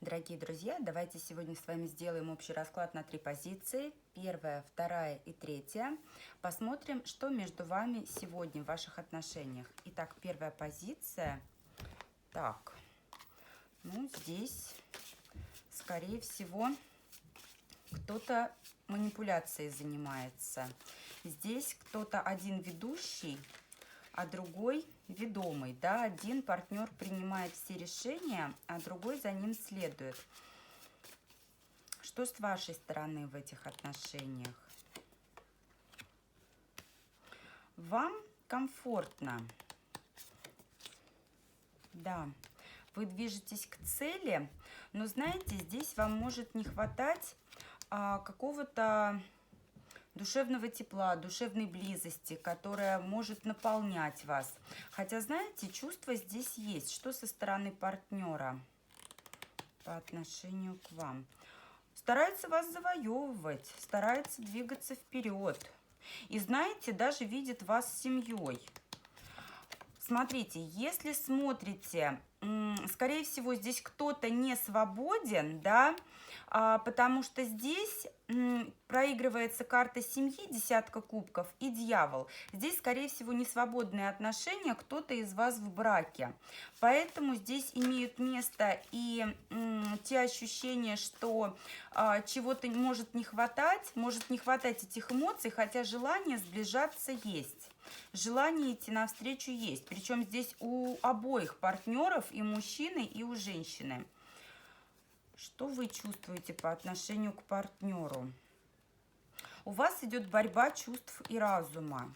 Дорогие друзья, давайте сегодня с вами сделаем общий расклад на 3 позиции. Первая, вторая и третья. Посмотрим, что между вами сегодня в ваших отношениях. Итак, первая позиция. Так, здесь, скорее всего, кто-то манипуляцией занимается. Здесь кто-то один ведущий, а другой ведомый, да, один партнер принимает все решения, а другой за ним следует. Что с вашей стороны в этих отношениях? Вам комфортно, да, вы движетесь к цели, но знаете, здесь вам может не хватать какого-то душевного тепла, душевной близости, которая может наполнять вас. Хотя, знаете, чувство здесь есть. Что со стороны партнера по отношению к вам? Старается вас завоевывать, старается двигаться вперед. И, знаете, даже видит вас семьей. Смотрите, если смотрите, скорее всего, здесь кто-то не свободен, да, потому что здесь проигрывается карта семьи, десятка кубков и дьявол. Здесь, скорее всего, не свободные отношения, кто-то из вас в браке. Поэтому здесь имеют место и те ощущения, что чего-то может не хватать этих эмоций, хотя желание сближаться есть. Желание идти навстречу есть. Причем здесь у обоих партнеров, и мужчины, и у женщины. Что вы чувствуете по отношению к партнеру? У вас идет борьба чувств и разума.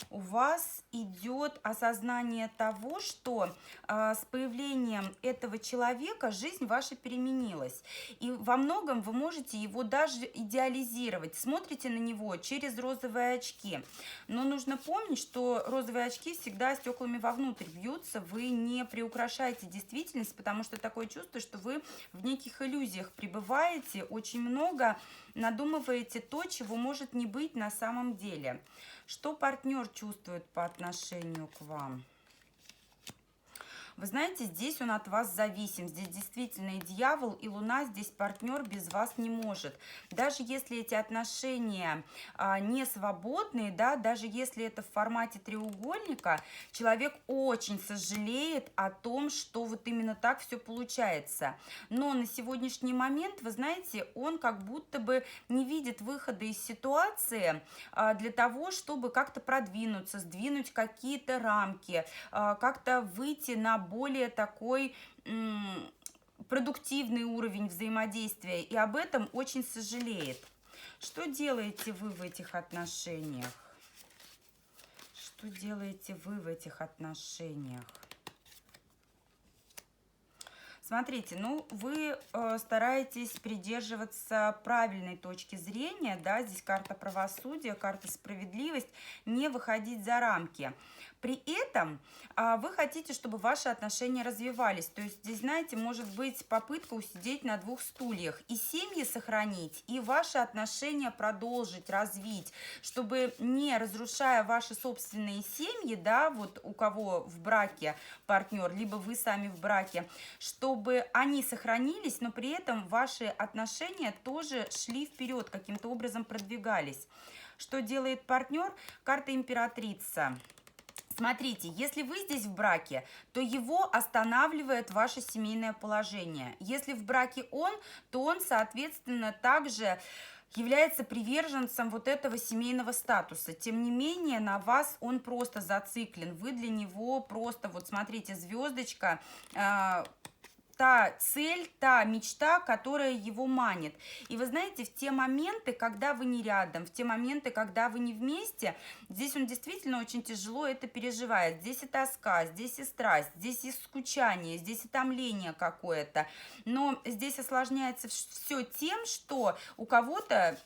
У вас идет осознание того, что с появлением этого человека жизнь ваша переменилась. И во многом вы можете его даже идеализировать. Смотрите на него через розовые очки. Но нужно помнить, что розовые очки всегда стеклами вовнутрь бьются. Вы не приукрашаете действительность, потому что такое чувство, что вы в неких иллюзиях пребываете, очень много надумываете то, чего может не быть на самом деле. Что партнер чувствует по отношению к вам? Вы знаете, здесь он от вас зависим. Здесь действительно и дьявол, и луна, здесь партнер без вас не может. Даже если эти отношения не свободные, да, даже если это в формате треугольника, человек очень сожалеет о том, что вот именно так все получается. Но на сегодняшний момент, вы знаете, он как будто бы не видит выхода из ситуации для того, чтобы как-то продвинуться, сдвинуть какие-то рамки, как-то выйти на более такой продуктивный уровень взаимодействия, и об этом очень сожалеет. Что делаете вы в этих отношениях? Что делаете вы в этих отношениях? Смотрите, вы стараетесь придерживаться правильной точки зрения, да, здесь карта правосудия, карта справедливость, не выходить за рамки. При этом вы хотите, чтобы ваши отношения развивались. То есть здесь, знаете, может быть попытка усидеть на двух стульях. И семьи сохранить, и ваши отношения продолжить, развить. Чтобы не разрушая ваши собственные семьи, да, вот у кого в браке партнер, либо вы сами в браке, чтобы они сохранились, но при этом ваши отношения тоже шли вперед, каким-то образом продвигались. Что делает партнер? Карта императрица. Смотрите, если вы здесь в браке, то его останавливает ваше семейное положение. Если в браке он, то он, соответственно, также является приверженцем вот этого семейного статуса. Тем не менее, на вас он просто зациклен. Вы для него просто, вот смотрите, звездочка, та цель, та мечта, которая его манит. И вы знаете, в те моменты, когда вы не рядом, в те моменты, когда вы не вместе, здесь он действительно очень тяжело это переживает. Здесь и тоска, здесь и страсть, здесь и скучание, здесь и томление какое-то. Но здесь осложняется все тем, что у кого-то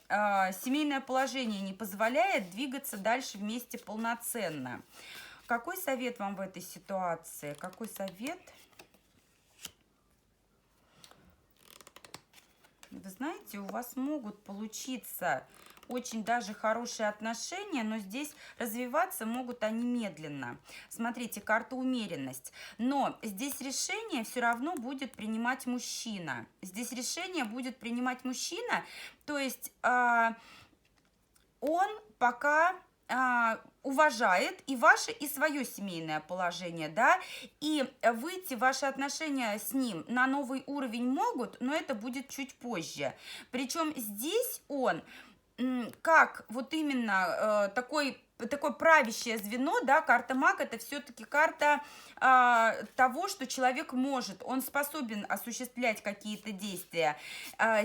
семейное положение не позволяет двигаться дальше вместе полноценно. Какой совет вам в этой ситуации? Какой совет? Вы знаете, у вас могут получиться очень даже хорошие отношения, но здесь развиваться могут они медленно. Смотрите, карта умеренность. Но здесь решение все равно будет принимать мужчина. Здесь решение будет принимать мужчина, то есть он пока уважает и ваше, и свое семейное положение, да, и выйти ваши отношения с ним на новый уровень могут, но это будет чуть позже. Причем здесь он как вот именно такое правящее звено, да, карта маг, это все-таки карта того, что человек может, он способен осуществлять какие-то действия.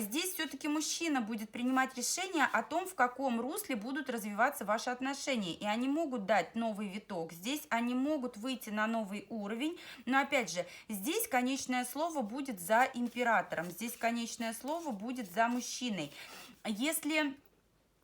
Здесь все-таки мужчина будет принимать решение о том, в каком русле будут развиваться ваши отношения, и они могут дать новый виток, здесь они могут выйти на новый уровень, но опять же, здесь конечное слово будет за императором, здесь конечное слово будет за мужчиной. Если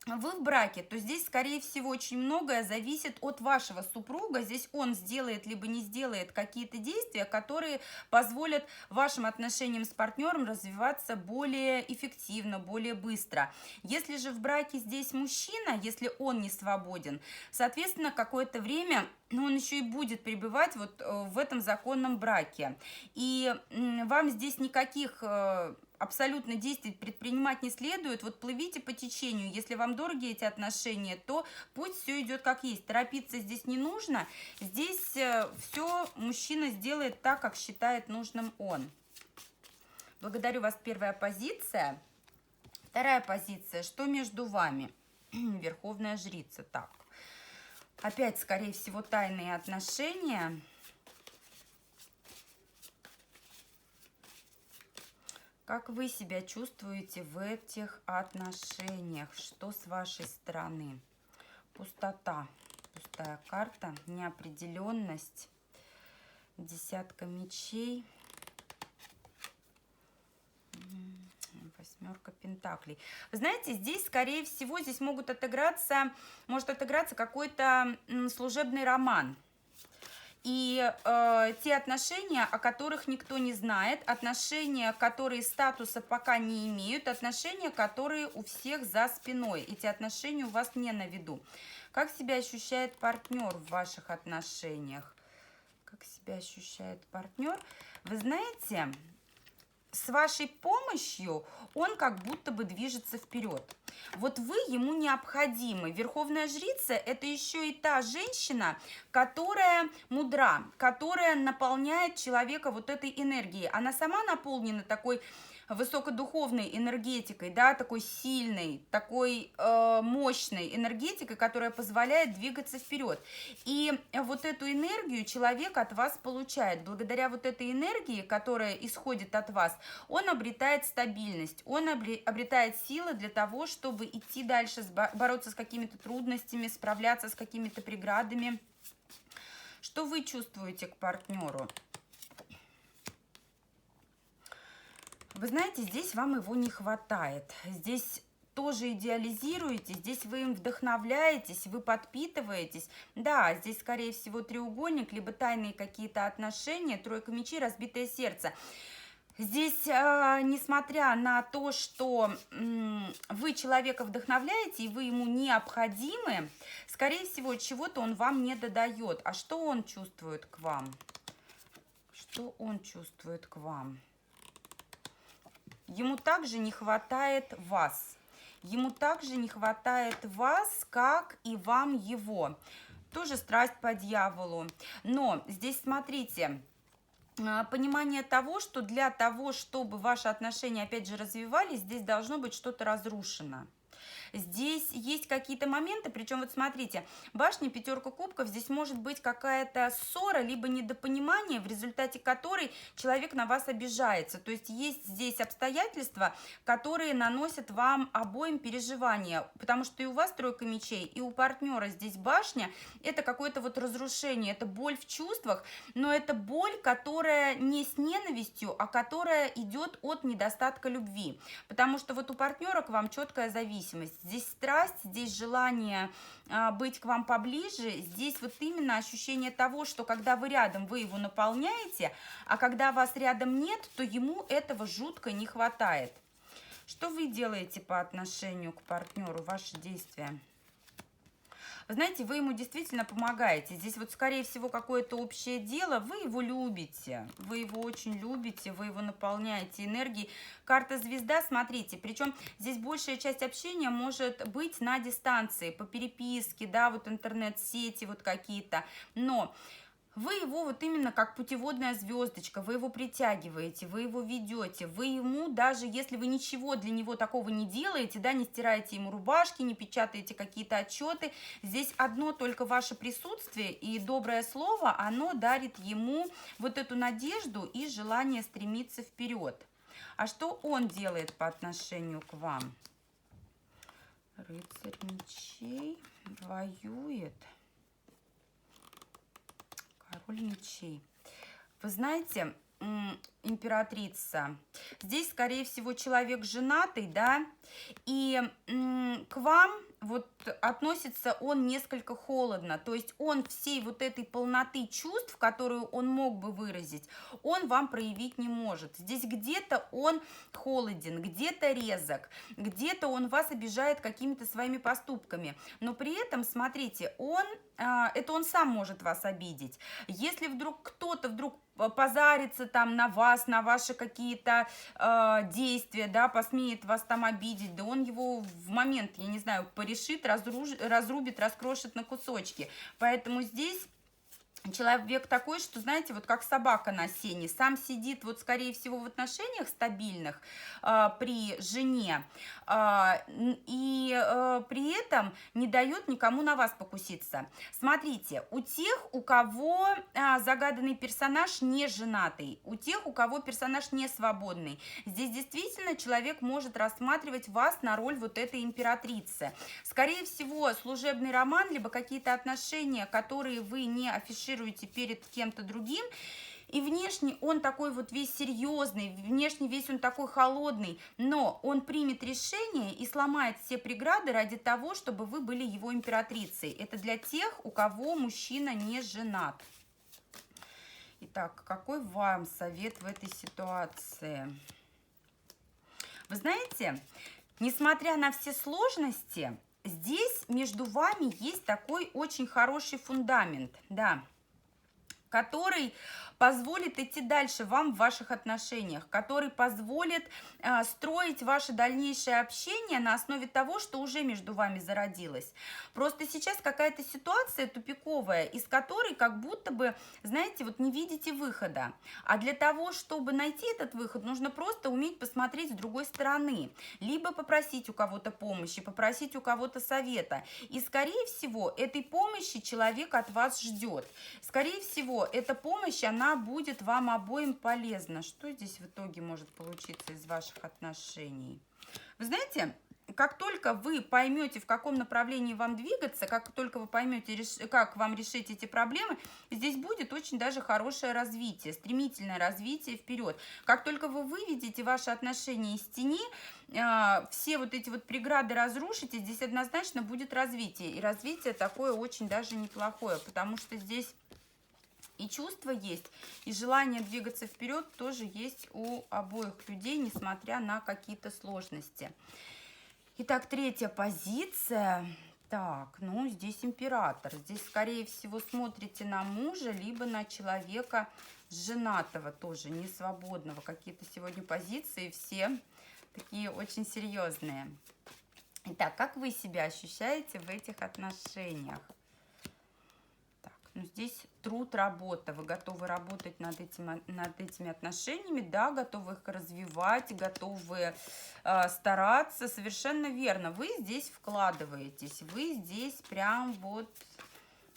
вы в браке, то здесь, скорее всего, очень многое зависит от вашего супруга. Здесь он сделает либо не сделает какие-то действия, которые позволят вашим отношениям с партнером развиваться более эффективно, более быстро. Если же в браке здесь мужчина, если он не свободен, соответственно, какое-то время он еще и будет пребывать вот в этом законном браке. И вам здесь никаких абсолютно действий предпринимать не следует. Вот плывите по течению. Если вам дороги эти отношения, то пусть все идет как есть. Торопиться здесь не нужно. Здесь все мужчина сделает так, как считает нужным он. Благодарю вас, первая позиция. Вторая позиция. Что между вами? Верховная жрица. Так. Опять, скорее всего, тайные отношения. Как вы себя чувствуете в этих отношениях? Что с вашей стороны? Пустота. Пустая карта. Неопределенность. Десятка мечей. Восьмерка пентаклей. Вы знаете, здесь, скорее всего, здесь может отыграться какой-то служебный роман. И те отношения, о которых никто не знает, отношения, которые статуса пока не имеют, отношения, которые у всех за спиной. Эти отношения у вас не на виду. Как себя ощущает партнер в ваших отношениях? Как себя ощущает партнер? Вы знаете, с вашей помощью он как будто бы движется вперед. Вот вы ему необходимы. Верховная жрица – это еще и та женщина, которая мудра, которая наполняет человека вот этой энергией. Она сама наполнена такой высокодуховной энергетикой, да, такой сильной, такой мощной энергетикой, которая позволяет двигаться вперед. И вот эту энергию человек от вас получает. Благодаря вот этой энергии, которая исходит от вас, он обретает стабильность, он обретает силы для того, чтобы идти дальше, бороться с какими-то трудностями, справляться с какими-то преградами. Что вы чувствуете к партнеру? Вы знаете, здесь вам его не хватает. Здесь тоже идеализируете, здесь вы им вдохновляетесь, вы подпитываетесь. Да, здесь, скорее всего, треугольник, либо тайные какие-то отношения, тройка мечей, разбитое сердце. Здесь, несмотря на то, что вы человека вдохновляете, и вы ему необходимы, скорее всего, чего-то он вам не додает. А что он чувствует к вам? Что он чувствует к вам? Ему также не хватает вас. Ему также не хватает вас, как и вам его. Тоже страсть по дьяволу. Но здесь, смотрите, понимание того, что для того, чтобы ваши отношения, опять же, развивались, здесь должно быть что-то разрушено. Здесь есть какие-то моменты, причем вот смотрите, башня, пятерка кубков, здесь может быть какая-то ссора, либо недопонимание, в результате которой человек на вас обижается. То есть есть здесь обстоятельства, которые наносят вам обоим переживания, потому что и у вас тройка мечей, и у партнера здесь башня, это какое-то вот разрушение, это боль в чувствах, но это боль, которая не с ненавистью, а которая идет от недостатка любви, потому что вот у партнера к вам четкая зависимость. Здесь страсть, здесь желание быть к вам поближе, здесь вот именно ощущение того, что когда вы рядом, вы его наполняете, а когда вас рядом нет, то ему этого жутко не хватает. Что вы делаете по отношению к партнеру, ваши действия? Вы знаете, вы ему действительно помогаете. Здесь вот, скорее всего, какое-то общее дело. Вы его любите, вы его очень любите, вы его наполняете энергией. Карта звезда, смотрите, причем здесь большая часть общения может быть на дистанции, по переписке, да, вот интернет-сети вот какие-то. Но вы его вот именно как путеводная звездочка, вы его притягиваете, вы его ведете, вы ему, даже если вы ничего для него такого не делаете, да, не стираете ему рубашки, не печатаете какие-то отчеты, здесь одно только ваше присутствие и доброе слово, оно дарит ему вот эту надежду и желание стремиться вперед. А что он делает по отношению к вам? Рыцарь мечей воюет. Король мечей. Вы знаете, императрица, здесь, скорее всего, человек женатый, да, и к вам вот относится он несколько холодно, то есть он всей вот этой полноты чувств, которую он мог бы выразить, он вам проявить не может. Здесь где-то он холоден, где-то резок, где-то он вас обижает какими-то своими поступками, но при этом, смотрите, это он сам может вас обидеть. Если вдруг кто-то позарится там на вас, на ваши какие-то действия, да, посмеет вас там обидеть, да он его в момент, я не знаю, порешит, разрубит, раскрошит на кусочки. Поэтому здесь человек такой, что, знаете, вот как собака на сене, сам сидит, вот, скорее всего, в отношениях стабильных при жене, и при этом не дает никому на вас покуситься. Смотрите, у тех, у кого загаданный персонаж не женатый, у тех, у кого персонаж не свободный, здесь действительно человек может рассматривать вас на роль вот этой императрицы. Скорее всего, служебный роман, либо какие-то отношения, которые вы не афишируете перед кем-то другим, и внешне он такой вот весь серьезный, внешне весь он такой холодный, но он примет решение и сломает все преграды ради того, чтобы вы были его императрицей. Это для тех, у кого мужчина не женат. Итак, какой вам совет в этой ситуации? Вы знаете, несмотря на все сложности, здесь между вами есть такой очень хороший фундамент, да, который позволит идти дальше вам в ваших отношениях, который позволит строить ваше дальнейшее общение на основе того, что уже между вами зародилось. Просто сейчас какая-то ситуация тупиковая, из которой как будто бы, знаете, вот не видите выхода. А для того, чтобы найти этот выход, нужно просто уметь посмотреть с другой стороны, либо попросить у кого-то помощи, попросить у кого-то совета. И, скорее всего, этой помощи человек от вас ждет. Скорее всего, эта помощь, она будет вам обоим полезна. Что здесь в итоге может получиться из ваших отношений? Вы знаете, как только вы поймете, в каком направлении вам двигаться, как только вы поймете, как вам решить эти проблемы, здесь будет очень даже хорошее развитие, стремительное развитие вперед. Как только вы выведете ваши отношения из тени, все вот эти вот преграды разрушите, здесь однозначно будет развитие. И развитие такое очень даже неплохое, потому что здесь и чувства есть, и желание двигаться вперед тоже есть у обоих людей, несмотря на какие-то сложности. Итак, третья позиция. Так, ну здесь император. Здесь, скорее всего, смотрите на мужа, либо на человека женатого, тоже не свободного. Какие-то сегодня позиции все такие очень серьезные. Итак, как вы себя ощущаете в этих отношениях? Здесь труд, работа. Вы готовы работать над этими отношениями, да, готовы их развивать, готовы стараться. Совершенно верно. Вы здесь вкладываетесь, вы здесь прям вот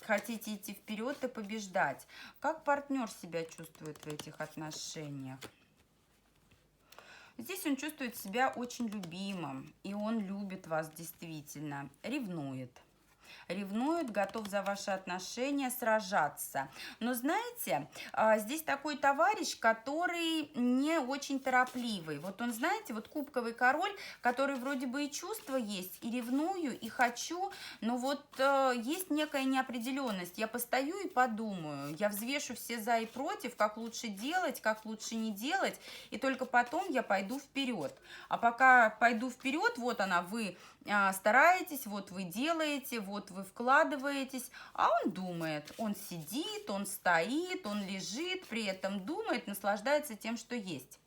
хотите идти вперед и побеждать. Как партнер себя чувствует в этих отношениях? Здесь он чувствует себя очень любимым, и он любит вас действительно, ревнует. ревнует, готов за ваши отношения сражаться. Но знаете, здесь такой товарищ, который не очень торопливый. Вот он, знаете, вот кубковый король, который вроде бы и чувства есть, и ревную, и хочу, но вот есть некая неопределенность. Я постою и подумаю, я взвешу все за и против, как лучше делать, как лучше не делать, и только потом я пойду вперед. А пока пойду вперед, вот она, вы стараетесь, вот вы делаете, вот вы вкладываетесь, а он думает, он сидит, он стоит, он лежит, при этом думает, наслаждается тем, что есть.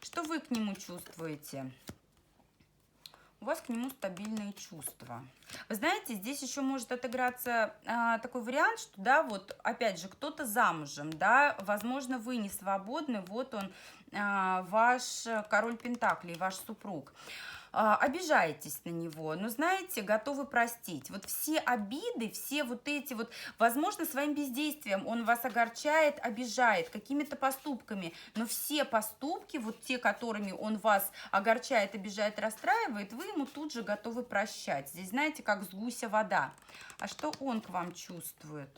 Что вы к нему чувствуете? У вас к нему стабильные чувства. Вы знаете, здесь еще может отыграться такой вариант, что, да, вот, опять же, кто-то замужем, да, возможно, вы не свободны, вот он, ваш король Пентаклей, ваш супруг. Обижаетесь на него, но, знаете, готовы простить. Вот все обиды, все вот эти вот, возможно, своим бездействием он вас огорчает, обижает, какими-то поступками, но все поступки, вот те, которыми он вас огорчает, обижает, расстраивает, вы ему тут же готовы прощать. Здесь, знаете, как с гуся вода. А что он к вам чувствует?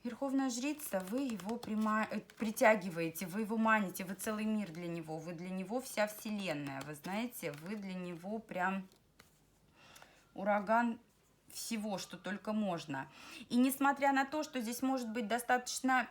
Верховная жрица, вы его притягиваете, вы его маните, вы целый мир для него, вы для него вся вселенная, вы знаете, вы для него прям ураган всего, что только можно. И несмотря на то, что здесь может быть достаточно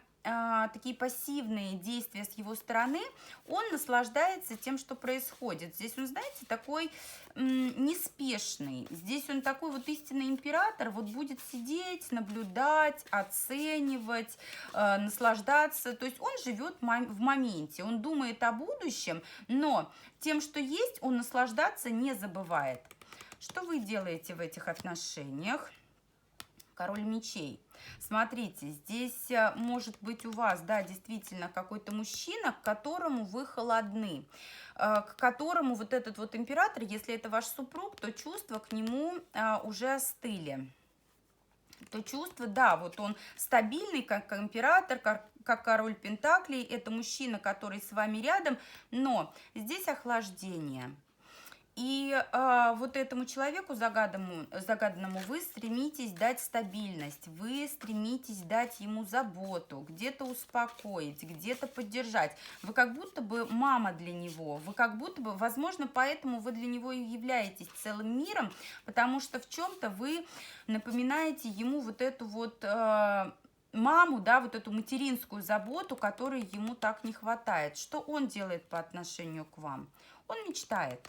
такие пассивные действия с его стороны, он наслаждается тем, что происходит. Здесь он, знаете, такой неспешный. Здесь он такой вот истинный император, вот будет сидеть, наблюдать, оценивать, наслаждаться. То есть он живет в моменте, он думает о будущем, но тем, что есть, он наслаждаться не забывает. Что вы делаете в этих отношениях? Король мечей. Смотрите, здесь может быть у вас, да, действительно какой-то мужчина, к которому вы холодны, к которому вот этот вот император, если это ваш супруг, то чувства к нему уже остыли. То чувство, да, вот он стабильный, как император, как король Пентаклей, это мужчина, который с вами рядом, но здесь охлаждение. И вот этому человеку загаданному вы стремитесь дать стабильность, вы стремитесь дать ему заботу, где-то успокоить, где-то поддержать. Вы как будто бы мама для него, вы как будто бы, возможно, поэтому вы для него и являетесь целым миром, потому что в чем-то вы напоминаете ему вот эту вот маму, да, вот эту материнскую заботу, которой ему так не хватает. Что он делает по отношению к вам? Он мечтает.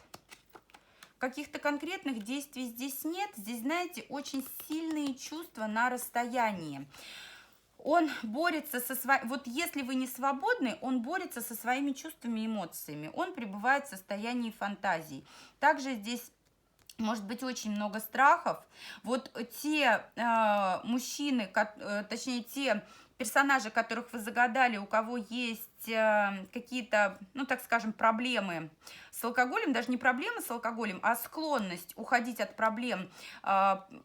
Каких-то конкретных действий здесь нет. Здесь, знаете, очень сильные чувства на расстоянии. Он борется со своими... Вот если вы не свободны, он борется со своими чувствами и эмоциями. Он пребывает в состоянии фантазий. Также здесь может быть очень много страхов. Вот те мужчины, точнее те персонажи, которых вы загадали, у кого есть какие-то, ну так скажем, проблемы с алкоголем, даже не проблемы с алкоголем, а склонность уходить от проблем,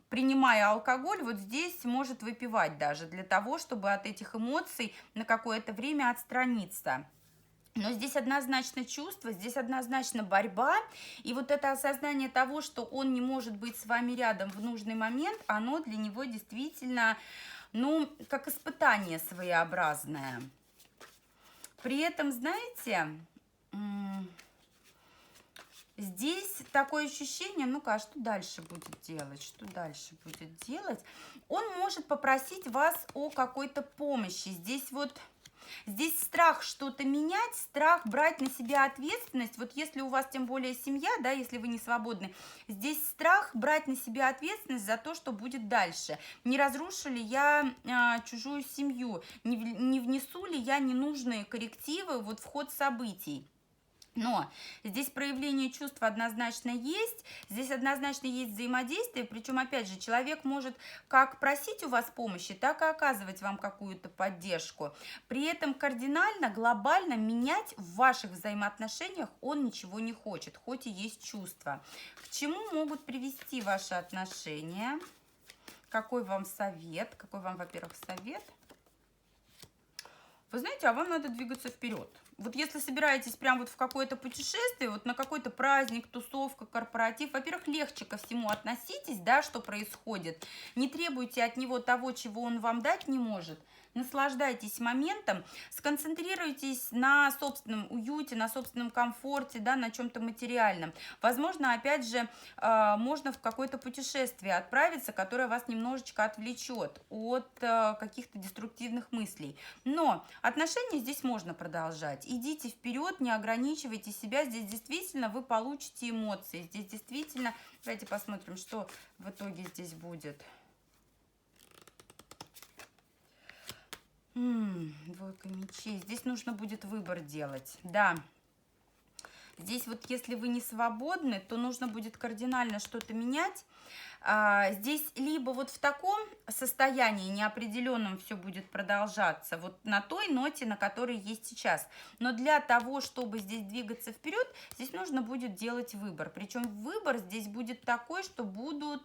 принимая алкоголь, вот здесь может выпивать даже для того, чтобы от этих эмоций на какое-то время отстраниться. Но здесь однозначно чувство, здесь однозначно борьба, и вот это осознание того, что он не может быть с вами рядом в нужный момент, оно для него действительно, ну, как испытание своеобразное. При этом, знаете, здесь такое ощущение, ну-ка, а что дальше будет делать? Что дальше будет делать? Он может попросить вас о какой-то помощи. Здесь вот... Здесь страх что-то менять, страх брать на себя ответственность. Вот если у вас тем более семья, да, если вы не свободны, здесь страх брать на себя ответственность за то, что будет дальше. Не разрушу ли я чужую семью, не внесу ли я ненужные коррективы вот в ход событий. Но здесь проявление чувств однозначно есть, здесь однозначно есть взаимодействие, причем, опять же, человек может как просить у вас помощи, так и оказывать вам какую-то поддержку. При этом кардинально, глобально менять в ваших взаимоотношениях он ничего не хочет, хоть и есть чувства. К чему могут привести ваши отношения? Какой вам совет? Какой вам, во-первых, совет? Вы знаете, а вам надо двигаться вперед. вот если собираетесь прям вот в какое-то путешествие, вот на какой-то праздник, тусовка, корпоратив, во-первых, легче ко всему относитесь, да, что происходит. Не требуйте от него того, чего он вам дать не может. Наслаждайтесь моментом, сконцентрируйтесь на собственном уюте, на собственном комфорте, да, на чем-то материальном. Возможно, опять же, можно в какое-то путешествие отправиться, которое вас немножечко отвлечет от каких-то деструктивных мыслей. Но отношения здесь можно продолжать. Идите вперед, не ограничивайте себя. Здесь действительно вы получите эмоции. Здесь действительно... Давайте посмотрим, что в итоге здесь будет. Двойка мечей. Здесь нужно будет выбор делать. Да. Здесь вот если вы не свободны, то нужно будет кардинально что-то менять. Здесь либо вот в таком состоянии неопределенном все будет продолжаться, вот на той ноте, на которой есть сейчас. Но для того, чтобы здесь двигаться вперед, здесь нужно будет делать выбор. Причем выбор здесь будет такой, что будут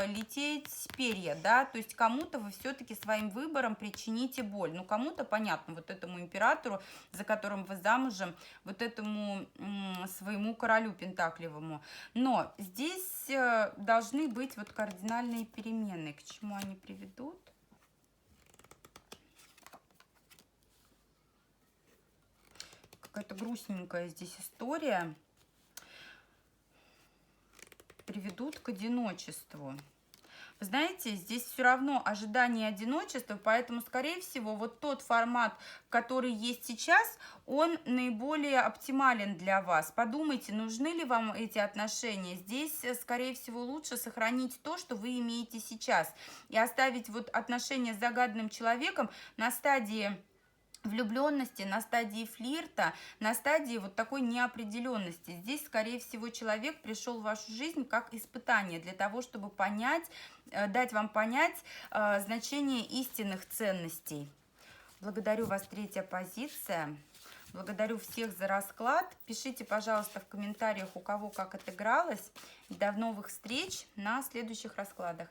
лететь перья, да, то есть кому-то вы все-таки своим выбором причините боль. Ну, кому-то, понятно, вот этому императору, за которым вы замужем, вот этому своему королю пентаклевому. Но здесь должны быть вот кардинальные перемены. К чему они приведут? Какая-то грустненькая здесь история. Приведут к одиночеству. Вы знаете, здесь все равно ожидание одиночества, поэтому, скорее всего, вот тот формат, который есть сейчас, он наиболее оптимален для вас. Подумайте, нужны ли вам эти отношения. Здесь, скорее всего, лучше сохранить то, что вы имеете сейчас, и оставить вот отношения с загаданным человеком на стадии влюбленности, на стадии флирта, на стадии вот такой неопределенности. Здесь, скорее всего, человек пришел в вашу жизнь как испытание для того, чтобы понять, дать вам понять значение истинных ценностей. Благодарю вас, третья позиция. Благодарю всех за расклад. Пишите, пожалуйста, в комментариях, у кого как отыгралось. До новых встреч на следующих раскладах.